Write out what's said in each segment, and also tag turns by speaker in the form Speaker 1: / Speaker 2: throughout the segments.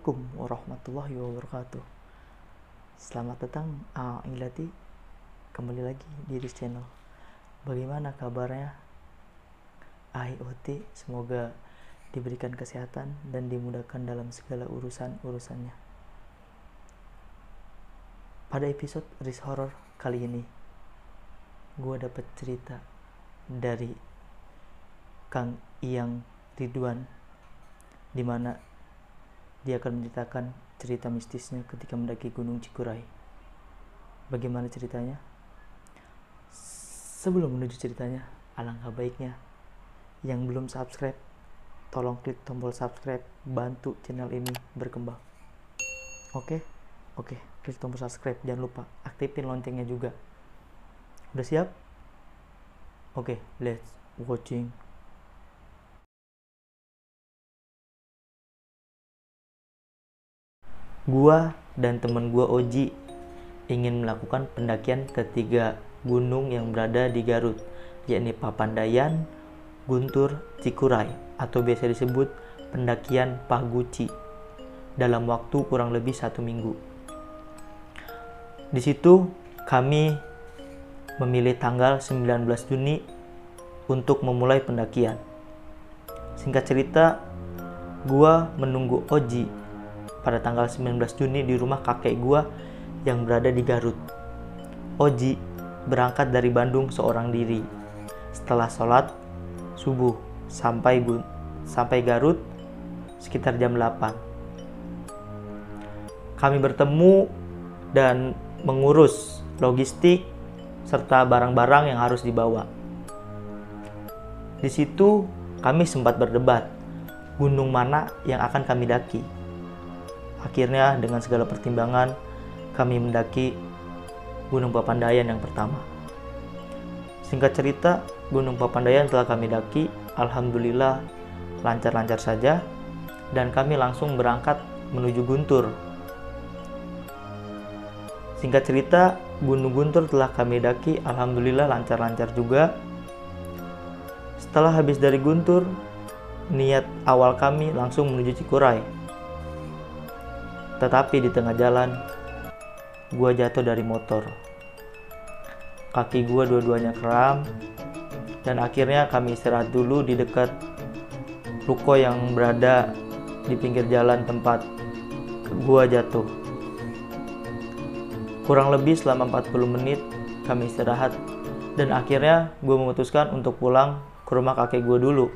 Speaker 1: Assalamualaikum warahmatullahi wabarakatuh. Selamat datang Ilati kembali lagi di this channel. Bagaimana kabarnya IoT? Semoga diberikan kesehatan dan dimudahkan dalam segala urusannya. Pada episode Risk Horror kali ini, gue dapat cerita dari Kang Iyang Ridwan, dimana dia akan menceritakan cerita mistisnya ketika mendaki Gunung Cikuray. Bagaimana ceritanya? Sebelum menuju ceritanya, alangkah baiknya yang belum subscribe, tolong klik tombol subscribe, bantu channel ini berkembang. Oke, klik tombol subscribe, jangan lupa aktifin loncengnya juga. Udah siap? Oke, let's watching. Gua dan temen gua Oji ingin melakukan pendakian ke 3 gunung yang berada di Garut, yakni Papandayan, Guntur, Cikuray, atau biasa disebut pendakian Paguci, dalam waktu kurang lebih 1 minggu. Di situ kami memilih tanggal 19 Juni untuk memulai pendakian. Singkat cerita, gua menunggu Oji pada tanggal 19 Juni di rumah kakek gua yang berada di Garut. Oji berangkat dari Bandung seorang diri. Setelah sholat subuh sampai Garut sekitar jam 8. Kami bertemu dan mengurus logistik serta barang-barang yang harus dibawa. Di situ kami sempat berdebat gunung mana yang akan kami daki. Akhirnya dengan segala pertimbangan kami mendaki Gunung Papandayan yang pertama. Singkat cerita, Gunung Papandayan telah kami daki, alhamdulillah lancar-lancar saja, dan kami langsung berangkat menuju Guntur. Singkat cerita, Gunung Guntur telah kami daki, alhamdulillah lancar-lancar juga. Setelah habis dari Guntur, niat awal kami langsung menuju Cikuray. Tetapi di tengah jalan, gua jatuh dari motor. Kaki gua dua-duanya kram, dan akhirnya kami istirahat dulu di dekat ruko yang berada di pinggir jalan tempat gua jatuh. Kurang lebih selama 40 menit kami istirahat, dan akhirnya gua memutuskan untuk pulang ke rumah kakek gua dulu.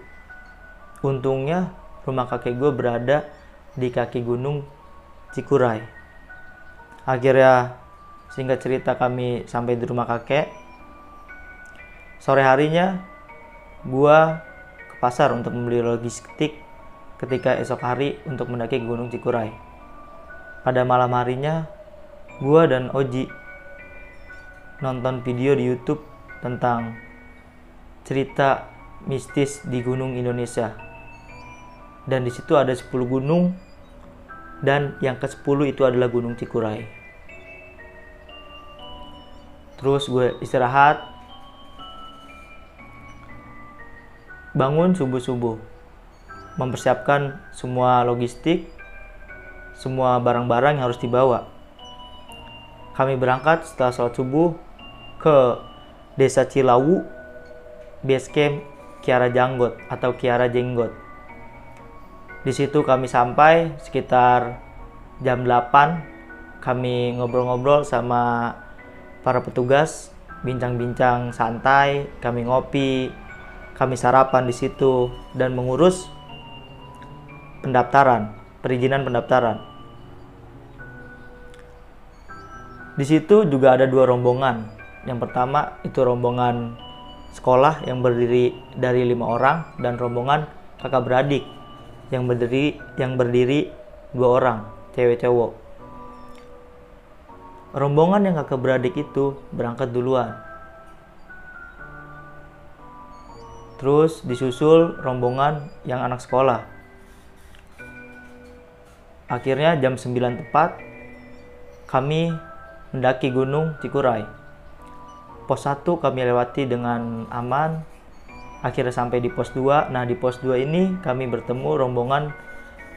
Speaker 1: Untungnya rumah kakek gua berada di kaki gunung Cikuray. Akhirnya singkat cerita kami sampai di rumah kakek. Sore harinya gua ke pasar untuk membeli logistik ketika esok hari untuk mendaki Gunung Cikuray. Pada malam harinya gua dan Oji nonton video di YouTube tentang cerita mistis di gunung Indonesia. Dan di situ ada 10 gunung, dan yang ke-10 itu adalah Gunung Cikuray. Terus gue istirahat, bangun subuh-subuh, mempersiapkan semua logistik, semua barang-barang yang harus dibawa. Kami berangkat setelah sholat subuh ke Desa Cilawu, base camp Kiara Janggot atau Kiara Jenggot. Di situ kami sampai sekitar jam 8. Kami ngobrol-ngobrol sama para petugas, bincang-bincang santai, kami ngopi, kami sarapan di situ dan mengurus perizinan pendaftaran. Di situ juga ada 2 rombongan. Yang pertama itu rombongan sekolah yang berdiri dari 5 orang, dan rombongan kakak beradik yang berdiri 2 orang, cewek cowok. Rombongan yang kakak beradik itu berangkat duluan. Terus disusul rombongan yang anak sekolah. Akhirnya jam 9 tepat kami mendaki Gunung Cikuray. Pos 1 kami lewati dengan aman. Akhirnya sampai di pos 2. Nah, di pos 2 ini kami bertemu rombongan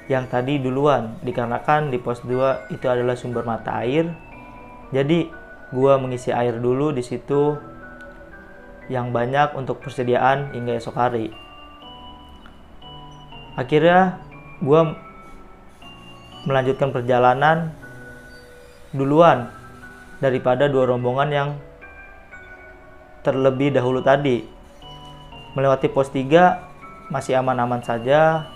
Speaker 1: yang tadi duluan, dikarenakan di pos 2 itu adalah sumber mata air. Jadi gua mengisi air dulu di situ yang banyak untuk persediaan hingga esok hari. Akhirnya gua melanjutkan perjalanan duluan daripada dua rombongan yang terlebih dahulu tadi. Melewati pos 3 masih aman-aman saja,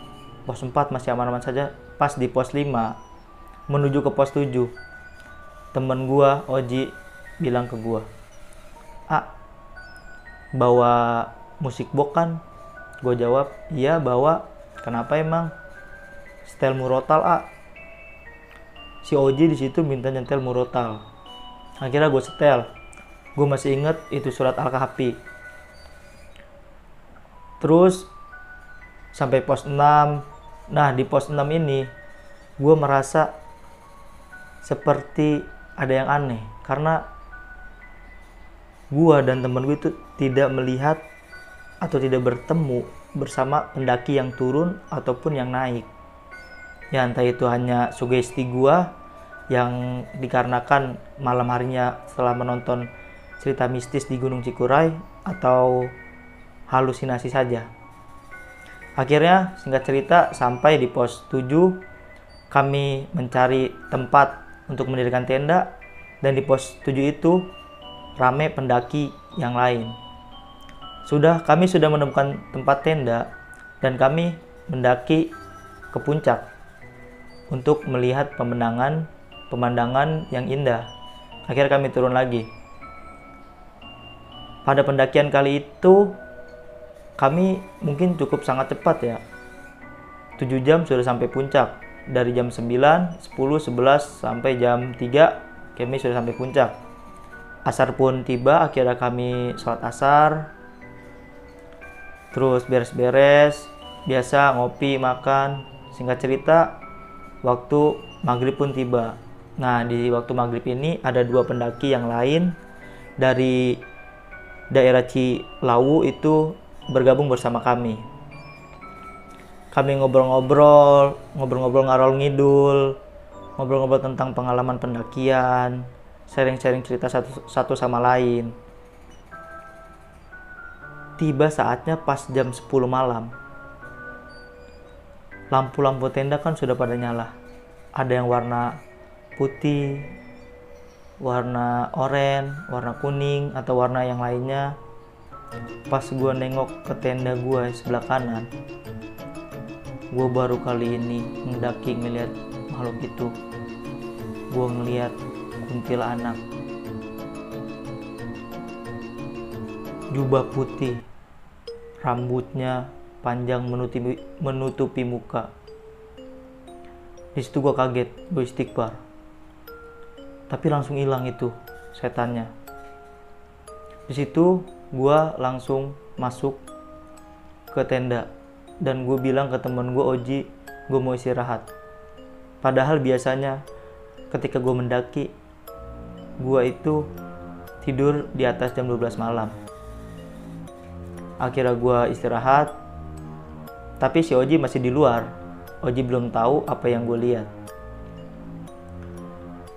Speaker 1: pos 4 masih aman-aman saja. Pas di pos 5 menuju ke pos 7, temen gua Oji bilang ke gua, bawa musik box kan? Gua jawab, iya bawa. Kenapa emang? Setel murotal Si Oji di situ minta nyetel murotal. Akhirnya gue setel. Gue masih inget itu surat Al-Kahfi. Terus sampai pos 6. Nah di pos 6 ini gue merasa seperti ada yang aneh, karena gue dan temen gue itu tidak melihat atau tidak bertemu bersama pendaki yang turun ataupun yang naik. Ya entah itu hanya sugesti gua yang dikarenakan malam harinya setelah menonton cerita mistis di Gunung Cikuray, atau halusinasi saja. Akhirnya singkat cerita sampai di pos 7, kami mencari tempat untuk mendirikan tenda, dan di pos 7 itu ramai pendaki yang lain. Kami sudah menemukan tempat tenda dan kami mendaki ke puncak untuk melihat pemandangan yang indah. Akhirnya kami turun lagi. Pada pendakian kali itu kami mungkin cukup sangat cepat ya. 7 jam sudah sampai puncak. Dari jam 9, 10, 11 sampai jam 3 kami sudah sampai puncak. Asar pun tiba, akhirnya kami sholat asar. Terus beres-beres, biasa ngopi, makan. Singkat cerita, waktu maghrib pun tiba. Nah di waktu maghrib ini ada 2 pendaki yang lain dari daerah Cilawu itu bergabung bersama kami. Kami ngobrol-ngobrol ngarol ngidul, ngobrol-ngobrol tentang pengalaman pendakian, sharing-sharing cerita satu sama lain. Tiba saatnya pas jam 10 malam. Lampu-lampu tenda kan sudah pada nyala. Ada yang warna putih, warna oranye, warna kuning, atau warna yang lainnya. Pas gue nengok ke tenda gue sebelah kanan, gue baru kali ini mendaki ngeliat makhluk itu. Gue ngeliat kuntilanak, jubah putih, rambutnya panjang menutupi muka. Di situ gue kaget, gue istighfar. Tapi langsung hilang itu setannya. Di situ gue langsung masuk ke tenda dan gue bilang ke temen gue, Oji, gue mau istirahat. Padahal biasanya ketika gue mendaki, gue itu tidur di atas jam 12 malam. Akhirnya gue istirahat, tapi si Oji masih di luar. Oji belum tahu apa yang gue lihat.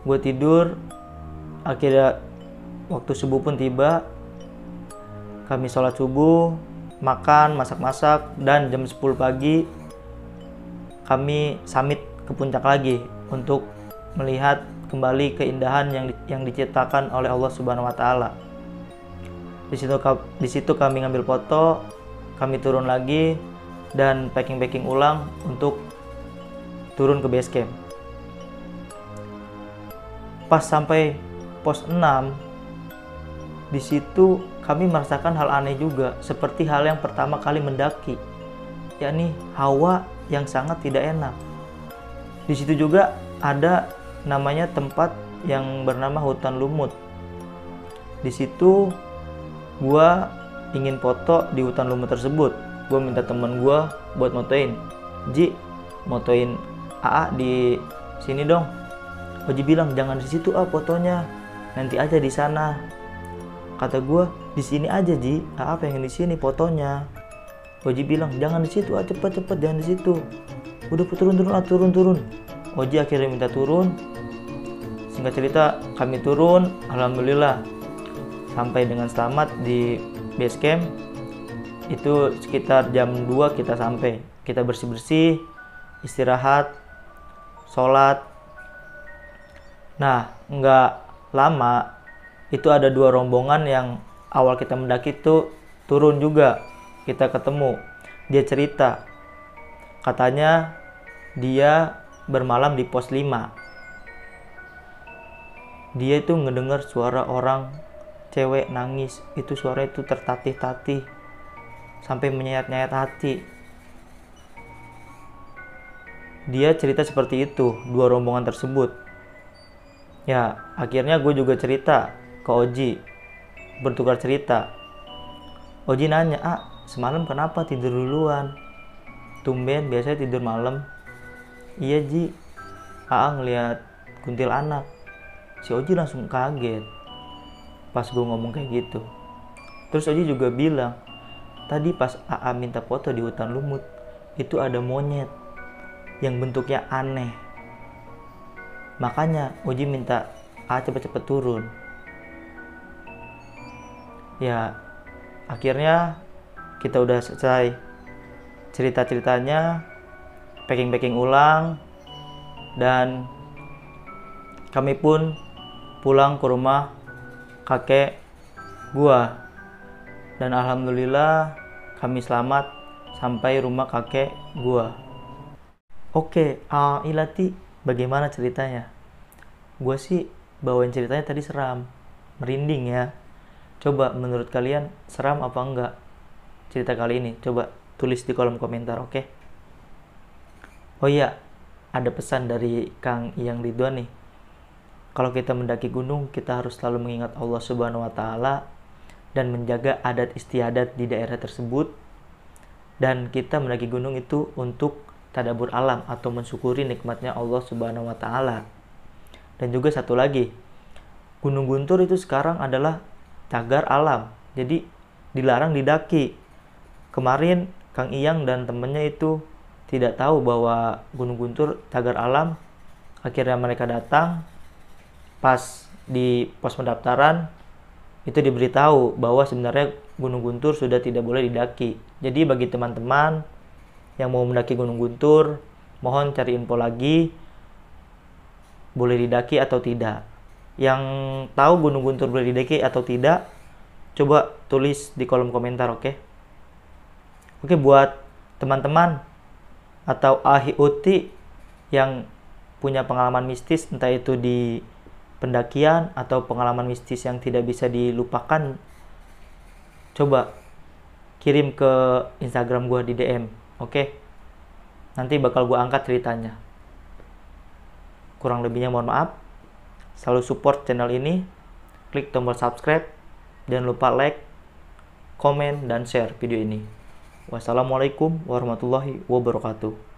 Speaker 1: Gue tidur, akhirnya waktu subuh pun tiba. Kami sholat subuh, makan, masak-masak, dan jam 10 pagi kami summit ke puncak lagi untuk melihat kembali keindahan yang diciptakan oleh Allah Subhanahu wa Ta'ala. Di situ kami ngambil foto, kami turun lagi dan packing ulang untuk turun ke base camp. Pas sampai pos 6, di situ kami merasakan hal aneh juga, seperti hal yang pertama kali mendaki, yakni hawa yang sangat tidak enak. Di situ juga ada namanya tempat yang bernama hutan lumut. Di situ gua ingin foto di hutan lumut tersebut. Gua minta teman gua buat motoin. Ji, motoin AA di sini dong. Oji bilang jangan di situ fotonya, nanti aja di sana. Kata gua di sini aja Ji, AA pengen di sini fotonya. Oji bilang jangan di situ, cepet jangan di situ. udah turun. Oji akhirnya minta turun. Singkat cerita, kami turun, alhamdulillah sampai dengan selamat di base camp. Itu sekitar jam 2 kita sampai. Kita bersih-bersih, istirahat, sholat. Nah, nggak lama itu ada 2 rombongan yang awal kita mendaki itu turun juga. Kita ketemu, dia cerita katanya dia bermalam di pos 5. Dia itu ngedengar suara orang cewek nangis. Itu suara itu tertatih-tatih sampai menyayat-nyayat hati. Dia cerita seperti itu, 2 rombongan tersebut. Ya, akhirnya gue juga cerita ke Oji, bertukar cerita. Oji nanya, semalam kenapa tidur duluan? Tumben biasanya tidur malam. Iya Ji, ngeliat kuntilanak. Si Oji langsung kaget pas gue ngomong kayak gitu. Terus Oji juga bilang, tadi pas minta foto di hutan lumut, itu ada monyet yang bentuknya aneh. Makanya Oji minta cepet-cepet turun. Ya, akhirnya kita udah selesai cerita-ceritanya, packing ulang, dan kami pun pulang ke rumah kakek gua. Dan alhamdulillah kami selamat sampai rumah kakek gua. Oke, Ilati, bagaimana ceritanya? Gua sih bawain ceritanya tadi seram, merinding ya. Coba menurut kalian seram apa enggak cerita kali ini? Coba tulis di kolom komentar, oke? Oh iya, ada pesan dari Kang Iyang Ridwan nih. Kalau kita mendaki gunung, kita harus selalu mengingat Allah Subhanahu wa Ta'ala dan menjaga adat istiadat di daerah tersebut. Dan kita mendaki gunung itu untuk tadabbur alam atau mensyukuri nikmatnya Allah Subhanahu wa Ta'ala. Dan juga satu lagi, Gunung Guntur itu sekarang adalah cagar alam, jadi dilarang didaki. Kemarin Kang Iyang dan temennya itu tidak tahu bahwa Gunung Guntur cagar alam. Akhirnya mereka datang, pas di pos pendaftaran itu diberitahu bahwa sebenarnya Gunung Guntur sudah tidak boleh didaki. Jadi bagi teman-teman yang mau mendaki Gunung Guntur, mohon cari info lagi, boleh didaki atau tidak. Yang tahu Gunung Guntur boleh didaki atau tidak, coba tulis di kolom komentar, oke? Oke, buat teman-teman atau ahli uti yang punya pengalaman mistis, entah itu di pendakian atau pengalaman mistis yang tidak bisa dilupakan, coba kirim ke Instagram gua di DM, oke? Nanti bakal gua angkat ceritanya. Kurang lebihnya mohon maaf. Selalu support channel ini, klik tombol subscribe, jangan lupa like, komen, dan share video ini. Wassalamualaikum warahmatullahi wabarakatuh.